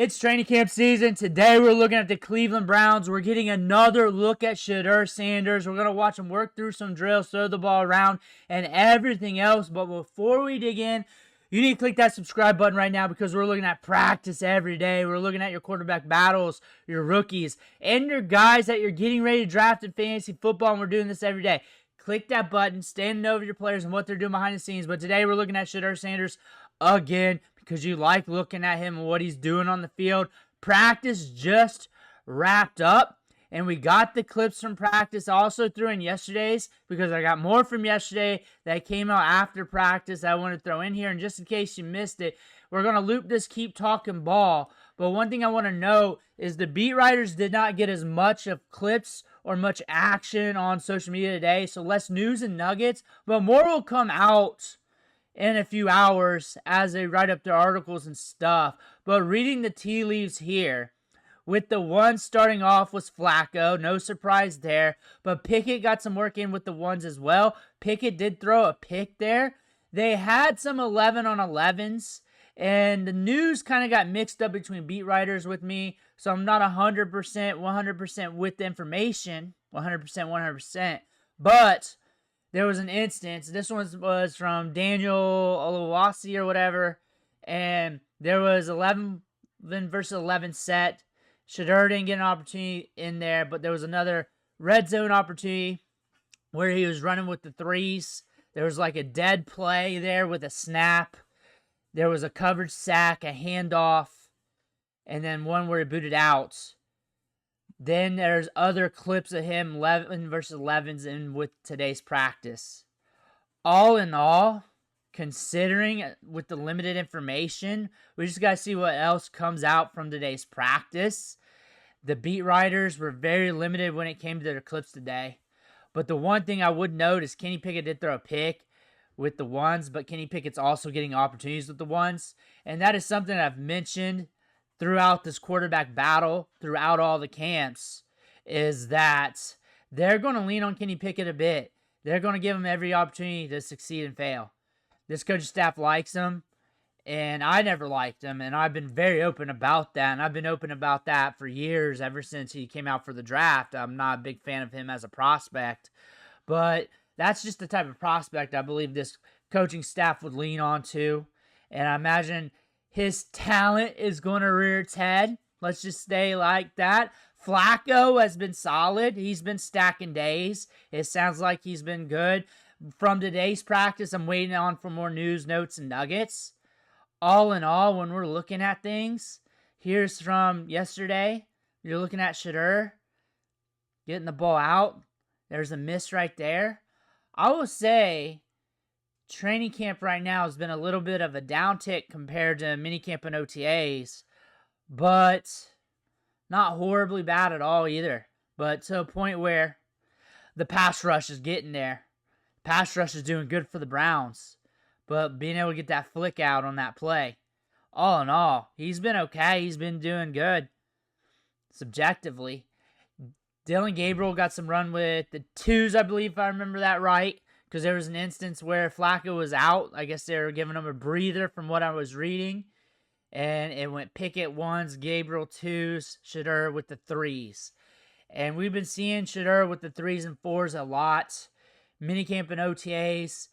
It's training camp season. Today we're looking at the Cleveland Browns. We're getting another look at Shedeur Sanders. We're going to watch him work through some drills, throw the ball around, and everything else. But before we dig in, you need to click that subscribe button right now because we're looking at practice every day. We're looking at your quarterback battles, your rookies, and your guys that you're getting ready to draft in fantasy football, and we're doing this every day. Click that button, standing over your players and what they're doing behind the scenes. But today we're looking at Shedeur Sanders again because you like looking at him and what he's doing on the field. Practice just wrapped up, and we got the clips from practice. I also threw in yesterday's because I got more from yesterday that came out after practice that I want to throw in here. And just in case you missed it, we're going to loop this Keep Talking Ball. But one thing I want to note is the beat writers did not get as much of clips or much action on social media today. So less news and nuggets, but more will come out in a few hours as they write up their articles and stuff. But reading the tea leaves here, with the ones starting off was Flacco. No surprise there. But Pickett got some work in with the ones as well. Pickett did throw a pick there. They had some 11 on 11s. And the news kind of got mixed up between beat writers with me. So I'm not 100% with the information. 100%. But there was an instance. This one was from Daniel Olawasi or whatever. And there was 11 versus 11 set. Shedeur didn't get an opportunity in there. But there was another red zone opportunity where he was running with the threes. There was like a dead play there with a snap. There was a covered sack, a handoff, and then one where he booted out. Then there's other clips of him 11 versus 11s in with today's practice. All in all, considering with the limited information, we just got to see what else comes out from today's practice. The beat writers were very limited when it came to their clips today. But the one thing I would note is Kenny Pickett did throw a pick with the ones, but Kenny Pickett's also getting opportunities with the ones. And that is something I've mentioned throughout this quarterback battle, throughout all the camps, is that they're going to lean on Kenny Pickett a bit. They're going to give him every opportunity to succeed and fail. This coaching staff likes him, and I never liked him, and I've been very open about that, and I've been open about that for years, ever since he came out for the draft. I'm not a big fan of him as a prospect, but that's just the type of prospect I believe this coaching staff would lean on to. And I imagine his talent is going to rear its head. Let's just stay like that. Flacco has been solid. He's been stacking days. It sounds like he's been good. From today's practice, I'm waiting on for more news, notes, and nuggets. All in all, when we're looking at things, here's from yesterday. You're looking at Shedeur getting the ball out. There's a miss right there. I will say training camp right now has been a little bit of a downtick compared to minicamp and OTAs, but not horribly bad at all either. But to a point where the pass rush is getting there. Pass rush is doing good for the Browns, but being able to get that flick out on that play. All in all, he's been okay. He's been doing good subjectively. Dillon Gabriel got some run with the twos, I believe, if I remember that right, because there was an instance where Flacco was out. I guess they were giving him a breather from what I was reading, and it went Pickett ones, Gabriel twos, Shedeur with the threes. And we've been seeing Shedeur with the threes and fours a lot. Minicamp and OTAs.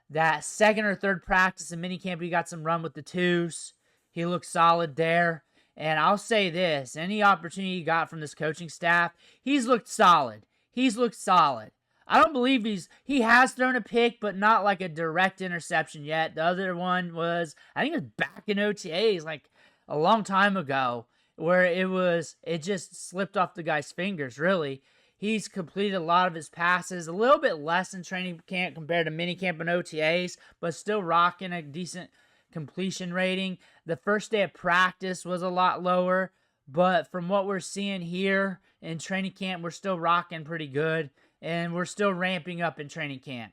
That second or third practice in minicamp, he got some run with the twos. He looked solid there. And I'll say this, any opportunity he got from this coaching staff, he's looked solid. He's looked solid. I don't believe he has thrown a pick, but not like a direct interception yet. The other one was, I think it was back in OTAs, like a long time ago, where it just slipped off the guy's fingers, really. He's completed a lot of his passes, a little bit less in training camp compared to minicamp and OTAs, but still rocking a decent completion rating. The first day of practice was a lot lower, but from what we're seeing here in training camp, we're still rocking pretty good, and we're still ramping up in training camp.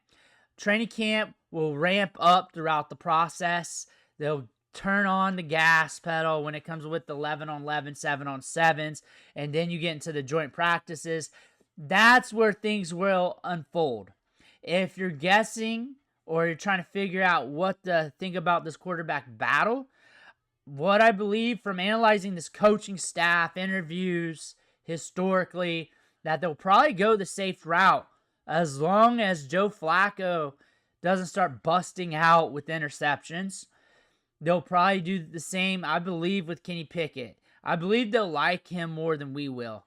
Training camp will ramp up throughout the process. They'll turn on the gas pedal when it comes with 11 on 11, 7 on 7s, and then you get into the joint practices. That's where things will unfold. If you're guessing or you're trying to figure out what to think about this quarterback battle, what I believe from analyzing this coaching staff, interviews, historically, that they'll probably go the safe route as long as Joe Flacco doesn't start busting out with interceptions. They'll probably do the same, I believe, with Kenny Pickett. I believe they'll like him more than we will.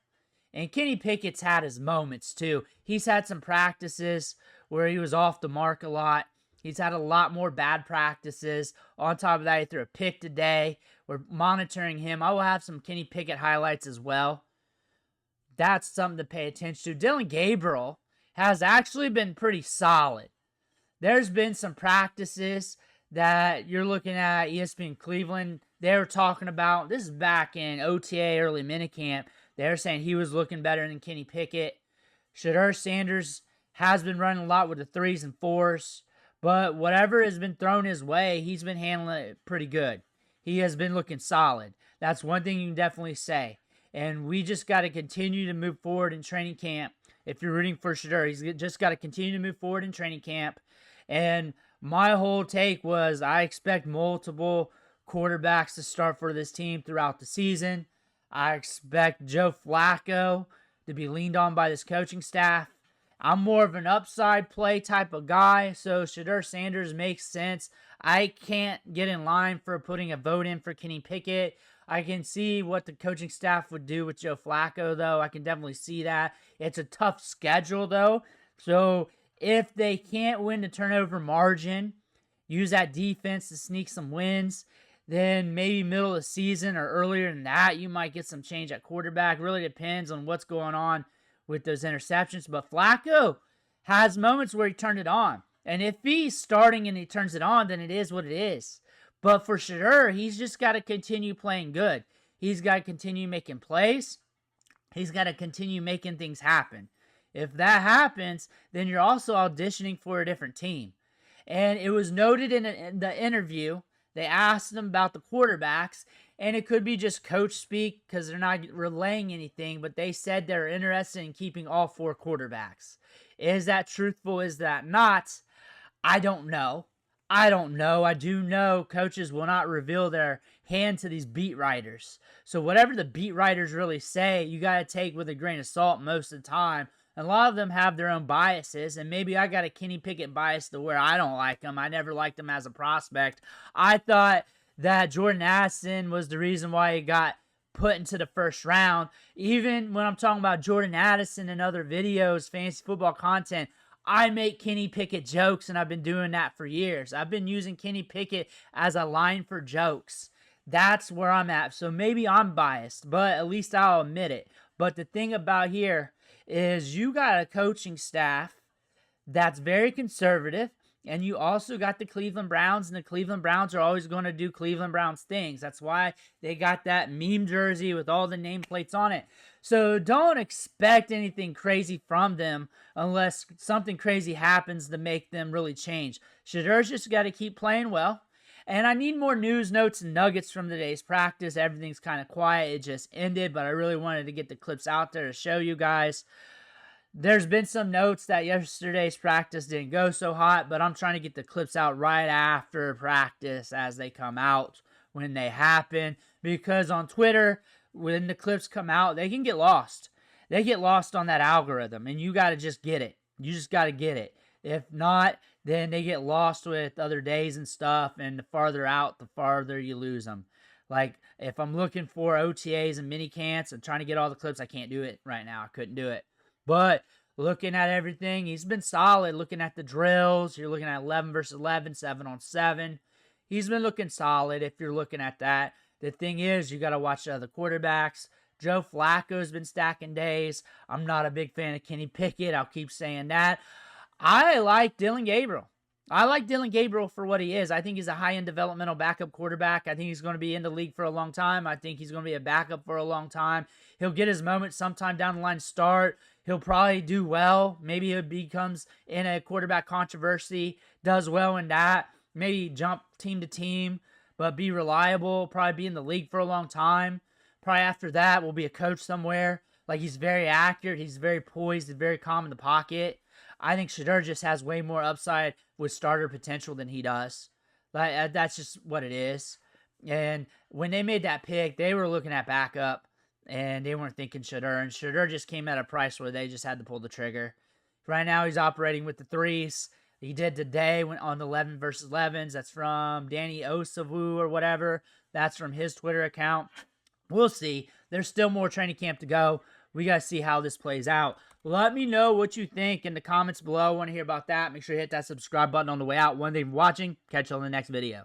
And Kenny Pickett's had his moments too. He's had some practices where he was off the mark a lot. He's had a lot more bad practices. On top of that, he threw a pick today. We're monitoring him. I will have some Kenny Pickett highlights as well. That's something to pay attention to. Dillon Gabriel has actually been pretty solid. There's been some practices that you're looking at ESPN Cleveland. They were talking about, this is back in OTA, early minicamp. They're saying he was looking better than Kenny Pickett. Shedeur Sanders has been running a lot with the 3s and 4s. But whatever has been thrown his way, he's been handling it pretty good. He has been looking solid. That's one thing you can definitely say. And we just got to continue to move forward in training camp. If you're rooting for Shedeur, he's just got to continue to move forward in training camp. And my whole take was I expect multiple quarterbacks to start for this team throughout the season. I expect Joe Flacco to be leaned on by this coaching staff. I'm more of an upside play type of guy, so Shedeur Sanders makes sense. I can't get in line for putting a vote in for Kenny Pickett. I can see what the coaching staff would do with Joe Flacco, though. I can definitely see that. It's a tough schedule, though. So if they can't win the turnover margin, use that defense to sneak some wins, then maybe middle of the season or earlier than that, you might get some change at quarterback. Really depends on what's going on with those interceptions. But Flacco has moments where he turned it on. And if he's starting and he turns it on, then it is what it is. But for Shedeur, he's just got to continue playing good. He's got to continue making plays. He's got to continue making things happen. If that happens, then you're also auditioning for a different team. And it was noted in the interview, they asked him about the quarterbacks, and it could be just coach speak because they're not relaying anything, but they said they're interested in keeping all 4 quarterbacks. Is that truthful? Is that not? I don't know. I do know coaches will not reveal their hand to these beat writers. So whatever the beat writers really say, you got to take with a grain of salt most of the time. A lot of them have their own biases, and maybe I got a Kenny Pickett bias to where I don't like him. I never liked him as a prospect. I thought that Jordan Addison was the reason why he got put into the first round. Even when I'm talking about Jordan Addison and other videos, fantasy football content, I make Kenny Pickett jokes, and I've been doing that for years. I've been using Kenny Pickett as a line for jokes. That's where I'm at. So maybe I'm biased, but at least I'll admit it. But the thing about here is you got a coaching staff that's very conservative, and you also got the Cleveland Browns, and the Cleveland Browns are always going to do Cleveland Browns things. That's why they got that meme jersey with all the nameplates on it. So don't expect anything crazy from them unless something crazy happens to make them really change. Shedeur's just got to keep playing well. And I need more news, notes, and nuggets from today's practice. Everything's kind of quiet. It just ended, but I really wanted to get the clips out there to show you guys. There's been some notes that yesterday's practice didn't go so hot, but I'm trying to get the clips out right after practice as they come out when they happen. Because on Twitter, when the clips come out, they can get lost. They get lost on that algorithm, and you got to just get it. You just got to get it. If not, then they get lost with other days and stuff, and the farther out, the farther you lose them. Like, if I'm looking for OTAs and mini camps and trying to get all the clips, I can't do it right now. I couldn't do it. But looking at everything, he's been solid. Looking at the drills, you're looking at 11 versus 11, 7 on 7. He's been looking solid if you're looking at that. The thing is, you got to watch the other quarterbacks. Joe Flacco's been stacking days. I'm not a big fan of Kenny Pickett. I'll keep saying that. I like Dillon Gabriel. I like Dillon Gabriel for what he is. I think he's a high-end developmental backup quarterback. I think he's going to be in the league for a long time. I think he's going to be a backup for a long time. He'll get his moment sometime down the line to start. He'll probably do well. Maybe he becomes in a quarterback controversy, does well in that. Maybe jump team to team, but be reliable. Probably be in the league for a long time. Probably after that, will be a coach somewhere. Like, he's very accurate. He's very poised. He's very calm in the pocket. I think Shedeur just has way more upside with starter potential than he does. Like, that's just what it is. And when they made that pick, they were looking at backup, and they weren't thinking Shedeur. And Shedeur just came at a price where they just had to pull the trigger. Right now, he's operating with the threes. He did today on the 11 versus 11s. That's from Danny Osavu or whatever. That's from his Twitter account. We'll see. There's still more training camp to go. We got to see how this plays out. Let me know what you think in the comments below. I want to hear about that. Make sure you hit that subscribe button on the way out. One thing for watching. Catch you on the next video.